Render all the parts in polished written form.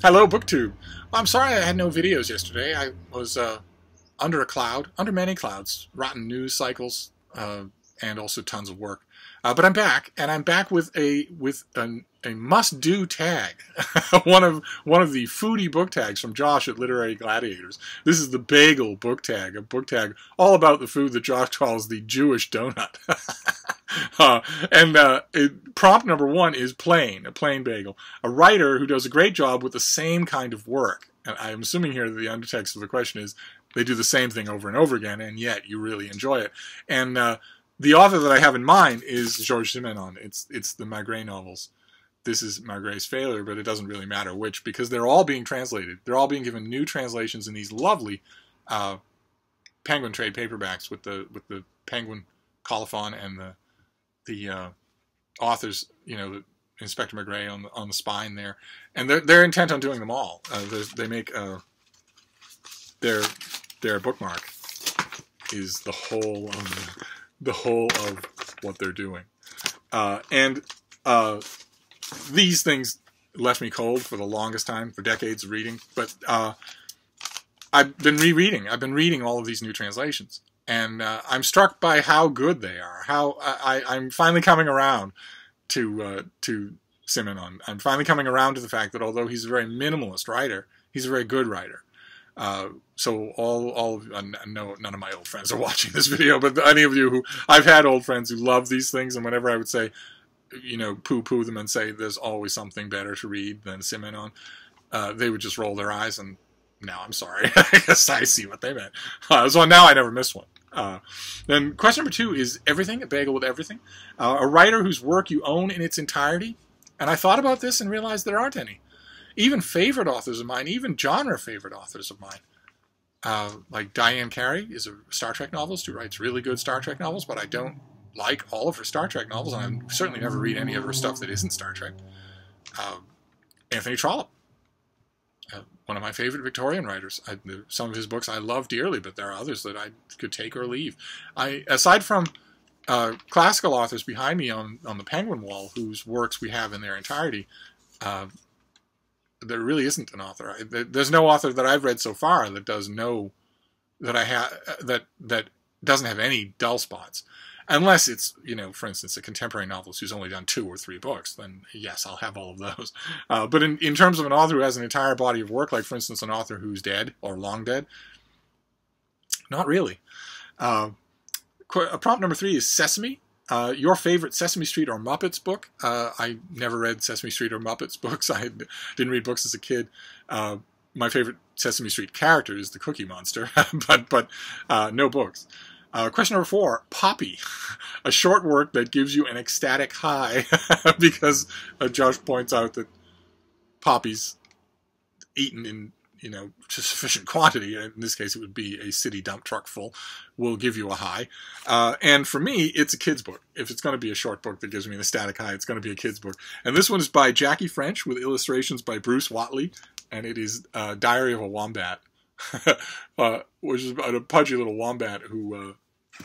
Hello, BookTube. I'm sorry I had no videos yesterday. I was under a cloud, under many clouds, rotten news cycles, and also tons of work. But I'm back, and I'm back with a must-do tag, one of the foodie book tags from Josh at Literary Gladiators. This is the Bagle Book Tag, a book tag all about the food that Josh calls the Jewish donut. Prompt number one is plain, a plain bagel. A writer who does a great job with the same kind of work. And I'm assuming here that the undertext of the question is they do the same thing over and over again, and yet you really enjoy it. And the author that I have in mind is Georges Simenon. It's the Maigret novels. This is Maigret's failure, but it doesn't really matter which, because they're all being translated. They're all being given new translations in these lovely Penguin trade paperbacks with the Penguin colophon and the authors, Inspector Maigret on the spine there, and they're intent on doing them all. They make their bookmark is the whole of what they're doing, and these things left me cold for the longest time, for decades of reading. But I've been rereading. I've been reading all of these new translations. And I'm struck by how good they are. How I'm finally coming around to Simenon. I'm finally coming around to the fact that although he's a very minimalist writer, he's a very good writer. So no, none of my old friends are watching this video, but any of you I've had old friends who love these things, and whenever I would say, poo-poo them and say there's always something better to read than Simenon, they would just roll their eyes and, no, I'm sorry. I guess I see what they meant. So now I never miss one. Then question number two is everything, a bagel with everything. A writer whose work you own in its entirety. And I thought about this and realized there aren't any. Even favorite authors of mine, even genre favorite authors of mine. Like Diane Carey is a Star Trek novelist who writes really good Star Trek novels, but I don't like all of her Star Trek novels, and I certainly never read any of her stuff that isn't Star Trek. Anthony Trollope. One of my favorite Victorian writers. Some of his books I love dearly, but there are others that I could take or leave. Aside from classical authors behind me on the Penguin wall, whose works we have in their entirety, there really isn't an author. There's no author that I've read so far that that doesn't have any dull spots. Unless it's, for instance, a contemporary novelist who's only done 2 or 3 books, then yes, I'll have all of those. But in terms of an author who has an entire body of work, like, for instance, an author who's dead or long dead, not really. Prompt number 3 is Sesame. Your favorite Sesame Street or Muppets book? I never read Sesame Street or Muppets books. I didn't read books as a kid. My favorite Sesame Street character is the Cookie Monster, but no books. Question number 4, Poppy, a short work that gives you an ecstatic high, because Josh points out that poppies eaten in sufficient quantity, in this case it would be a city dump truck full, will give you a high. And for me, it's a kid's book. If it's going to be a short book that gives me an ecstatic high, it's going to be a kid's book. And this one is by Jackie French with illustrations by Bruce Watley, and it is Diary of a Wombat, which is about a pudgy little wombat who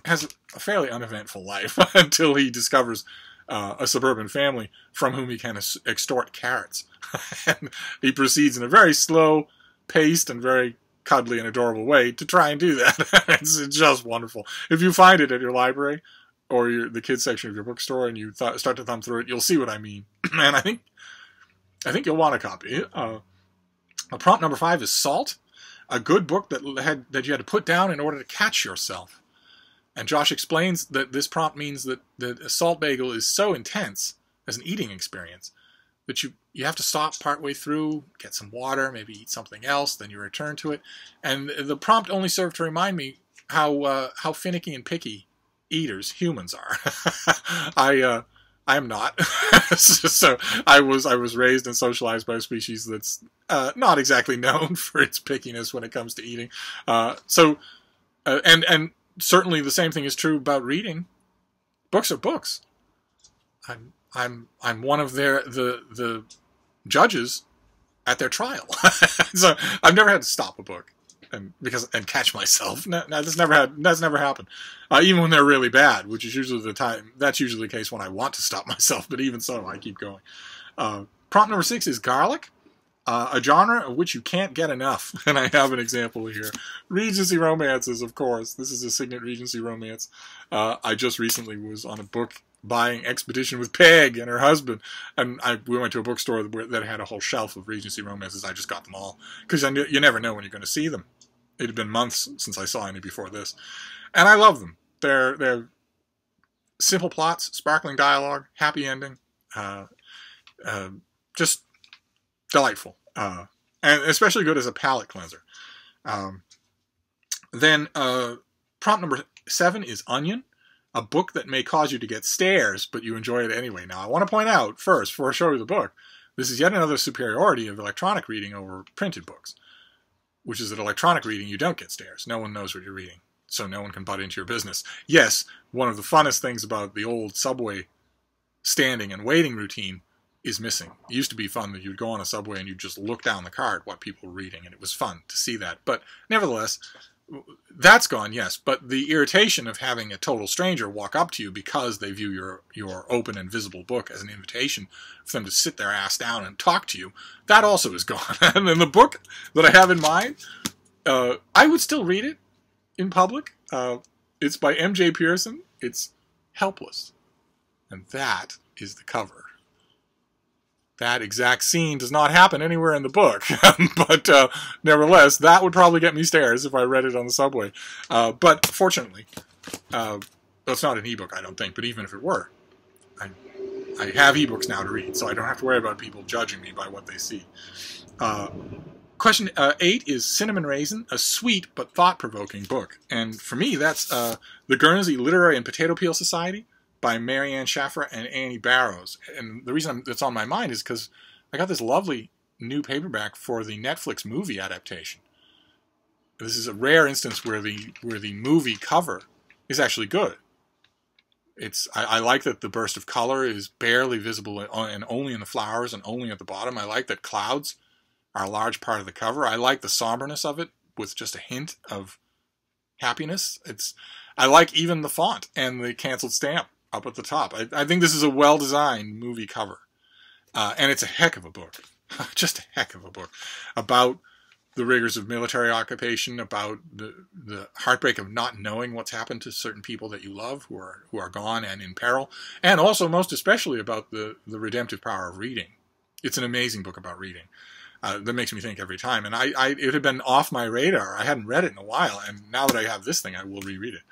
has a fairly uneventful life until he discovers a suburban family from whom he can extort carrots. And he proceeds in a very slow-paced and very cuddly and adorable way to try and do that. It's just wonderful. If you find it at your library or the kids section of your bookstore and you start to thumb through it, you'll see what I mean. And I think you'll want a copy. Prompt number 5 is Salt, a good book that you had to put down in order to catch yourself. And Josh explains that this prompt means that a salt bagel is so intense as an eating experience that you have to stop partway through, get some water, maybe eat something else, then you return to it. And the prompt only served to remind me how finicky and picky eaters humans are. I am not. So I was raised and socialized by a species that's not exactly known for its pickiness when it comes to eating. And certainly the same thing is true about reading. Books are books. I'm one of the judges at their trial. So I've never had to stop a book and catch myself. No, that's never happened. Even when they're really bad, which is usually that's usually the case when I want to stop myself. But even so, I keep going. Prompt number 6 is garlic. a genre of which you can't get enough, and I have an example here. Regency romances, of course. This is a Signet Regency romance. I just recently was on a book buying expedition with Peg and her husband, and we went to a bookstore that had a whole shelf of Regency romances. I just got them all, because you never know when you're going to see them. It had been months since I saw any before this. And I love them. They're simple plots, sparkling dialogue, happy ending, just delightful, and especially good as a palate cleanser. Then prompt number 7 is Onion, a book that may cause you to get stares, but you enjoy it anyway. Now, I want to point out first, before I show you the book, this is yet another superiority of electronic reading over printed books, which is that electronic reading, you don't get stares. No one knows what you're reading, so no one can butt into your business. Yes, one of the funnest things about the old subway standing and waiting routine is missing. It used to be fun that you'd go on a subway and you'd just look down the card what people were reading, and it was fun to see that. But nevertheless, that's gone, yes. But the irritation of having a total stranger walk up to you because they view your open and visible book as an invitation for them to sit their ass down and talk to you, that also is gone. And then the book that I have in mind, I would still read it in public. It's by M.J. Pearson. It's Helpless. And that is the cover. That exact scene does not happen anywhere in the book, but nevertheless, that would probably get me stares if I read it on the subway. But fortunately, it's not an ebook, I don't think, but even if it were, I have ebooks now to read, so I don't have to worry about people judging me by what they see. Question 8 is Cinnamon Raisin, a sweet but thought-provoking book. And for me, that's The Guernsey Literary and Potato Peel Society by Marianne Schaffer and Annie Barrows. And the reason it's on my mind is because I got this lovely new paperback for the Netflix movie adaptation. This is a rare instance where the movie cover is actually good. I like that the burst of color is barely visible and only in the flowers and only at the bottom. I like that clouds are a large part of the cover. I like the somberness of it with just a hint of happiness. I like even the font and the canceled stamp up at the top. I think this is a well-designed movie cover. And it's a heck of a book. Just a heck of a book. About the rigors of military occupation, about the heartbreak of not knowing what's happened to certain people that you love who are gone and in peril. And also, most especially, about the redemptive power of reading. It's an amazing book about reading. That makes me think every time. And it had been off my radar. I hadn't read it in a while. And now that I have this thing, I will reread it.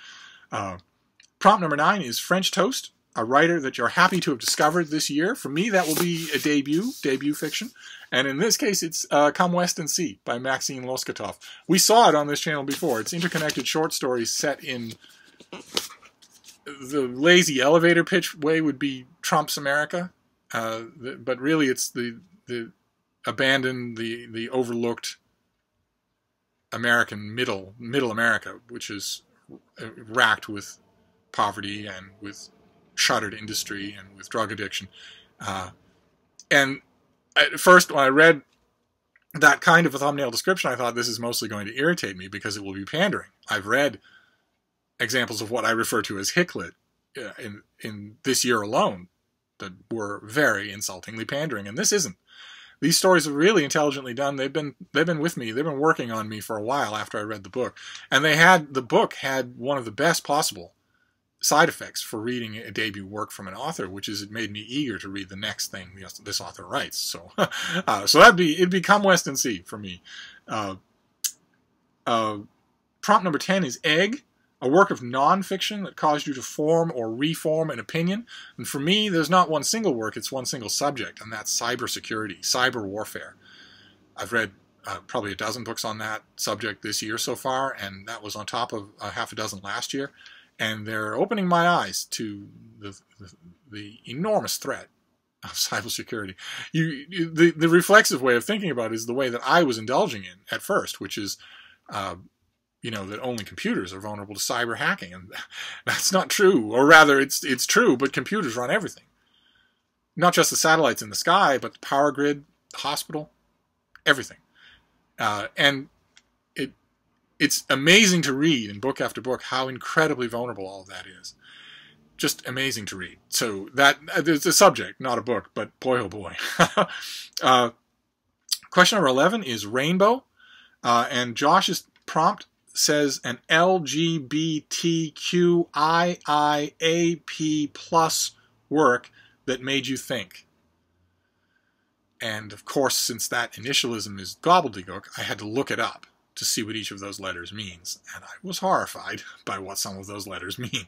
Prompt number 9 is French Toast, a writer that you're happy to have discovered this year. For me, that will be a debut fiction. And in this case, it's Come West and See by Maxine Loskatov. We saw it on this channel before. It's interconnected short stories set in the lazy elevator pitch way would be Trump's America. But really, it's the abandoned, the overlooked American middle America, which is racked with poverty and with shuttered industry and with drug addiction. And at first, when I read that kind of a thumbnail description, I thought this is mostly going to irritate me because it will be pandering. I've read examples of what I refer to as hicklit in this year alone that were very insultingly pandering, and this isn't. These stories are really intelligently done. They've been with me. They've been working on me for a while after I read the book, and the book had one of the best possible side effects for reading a debut work from an author, which is it made me eager to read the next thing this author writes. So, so it'd be Come West and See for me. Prompt number 10 is Egg, a work of nonfiction that caused you to form or reform an opinion. And for me, there's not one single work, it's one single subject, and that's cybersecurity, cyber warfare. I've read probably a dozen books on that subject this year so far, and that was on top of half a dozen last year. And they're opening my eyes to the enormous threat of cybersecurity. The reflexive way of thinking about it is the way that I was indulging in at first, which is, that only computers are vulnerable to cyber hacking, and that's not true. Or rather, it's true, but computers run everything. Not just the satellites in the sky, but the power grid, the hospital, everything. And it's amazing to read in book after book how incredibly vulnerable all of that is. Just amazing to read. So it's a subject, not a book, but boy oh boy. Question number 11 is Rainbow. And Josh's prompt says an LGBTQIIAP plus work that made you think. And of course, since that initialism is gobbledygook, I had to look it up to see what each of those letters means. And I was horrified by what some of those letters mean.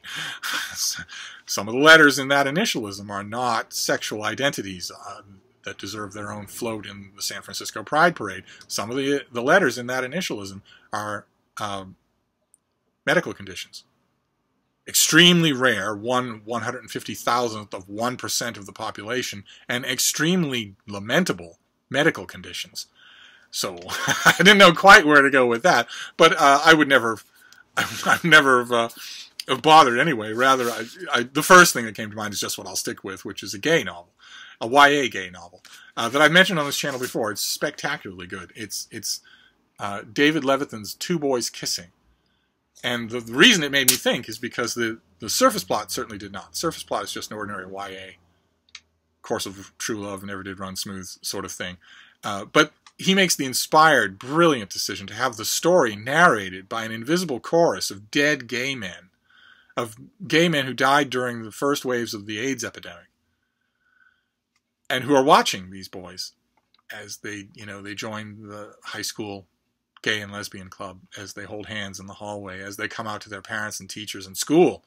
Some of the letters in that initialism are not sexual identities that deserve their own float in the San Francisco Pride Parade. Some of the letters in that initialism are medical conditions. Extremely rare, 1/150,000th of 1% of the population, and extremely lamentable medical conditions. So I didn't know quite where to go with that, but I would never, I've never have bothered anyway. Rather, the first thing that came to mind is just what I'll stick with, which is a gay novel, a YA gay novel that I've mentioned on this channel before. It's spectacularly good. It's David Levithan's Two Boys Kissing. And the reason it made me think is because the surface plot certainly did not. Surface plot is just an ordinary YA, Course of True Love Never Did Run Smooth sort of thing. But he makes the inspired, brilliant decision to have the story narrated by an invisible chorus of dead gay men, who died during the first waves of the AIDS epidemic, and who are watching these boys as they join the high school gay and lesbian club, as they hold hands in the hallway, as they come out to their parents and teachers in school.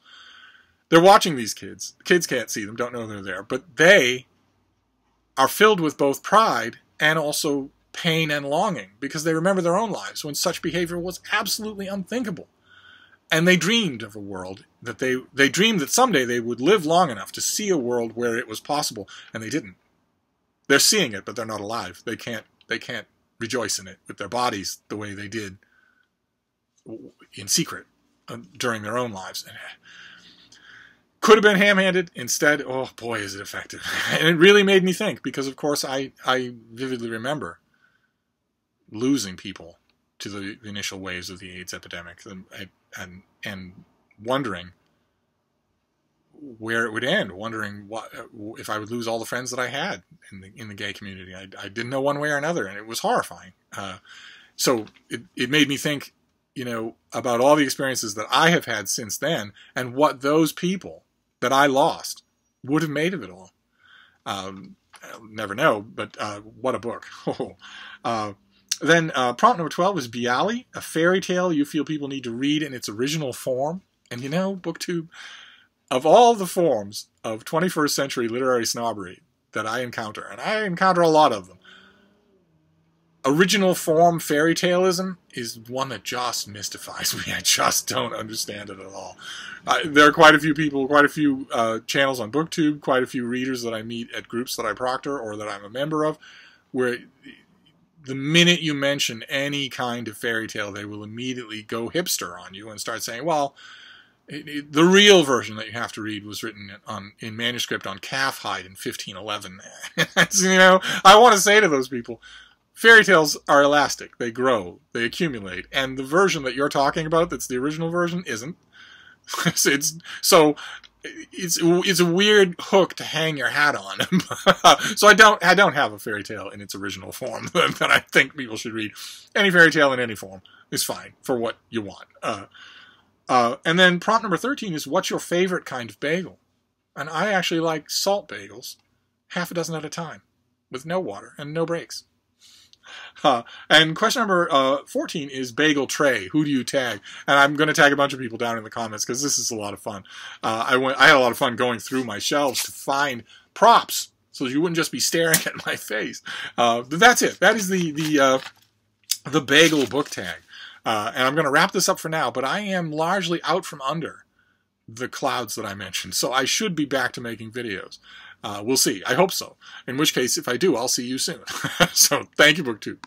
They're watching these kids. The kids can't see them, don't know they're there, but they are filled with both pride and also pain and longing, because they remember their own lives when such behavior was absolutely unthinkable. And they dreamed of a world that they dreamed that someday they would live long enough to see a world where it was possible, and they didn't. They're seeing it, but they're not alive. They can't rejoice in it with their bodies the way they did in secret during their own lives. Could have been ham-handed. Instead, oh boy, is it effective. And it really made me think, because of course I vividly remember losing people to the initial waves of the AIDS epidemic, and wondering where it would end, wondering what if I would lose all the friends that I had in the gay community. I didn't know one way or another, and it was horrifying. So it made me think, about all the experiences that I have had since then, and what those people that I lost would have made of it all. I'll never know, but what a book. Then prompt number 12 is Bialy, a fairy tale you feel people need to read in its original form. And BookTube, of all the forms of 21st century literary snobbery that I encounter, and I encounter a lot of them, original form fairy taleism is one that just mystifies me. I just don't understand it at all. There are quite a few people, quite a few channels on BookTube, quite a few readers that I meet at groups that I proctor or that I'm a member of, where the minute you mention any kind of fairy tale, they will immediately go hipster on you and start saying, well, the real version that you have to read was written in manuscript on calf hide in 1511. I want to say to those people, fairy tales are elastic. They grow. They accumulate. And the version that you're talking about, that's the original version, isn't. It's a weird hook to hang your hat on. So I don't have a fairy tale in its original form that I think people should read. Any fairy tale in any form is fine for what you want. And then prompt number 13 is, what's your favorite kind of bagel? And I actually like salt bagels, half a dozen at a time, with no water and no breaks. And question number 14 is Bagel Tray. Who do you tag? And I'm going to tag a bunch of people down in the comments, because this is a lot of fun. I had a lot of fun going through my shelves to find props so you wouldn't just be staring at my face. But that's it. That is the Bagle Book Tag. And I'm going to wrap this up for now, but I am largely out from under the clouds that I mentioned, so I should be back to making videos. We'll see. I hope so. In which case, if I do, I'll see you soon. So thank you, BookTube.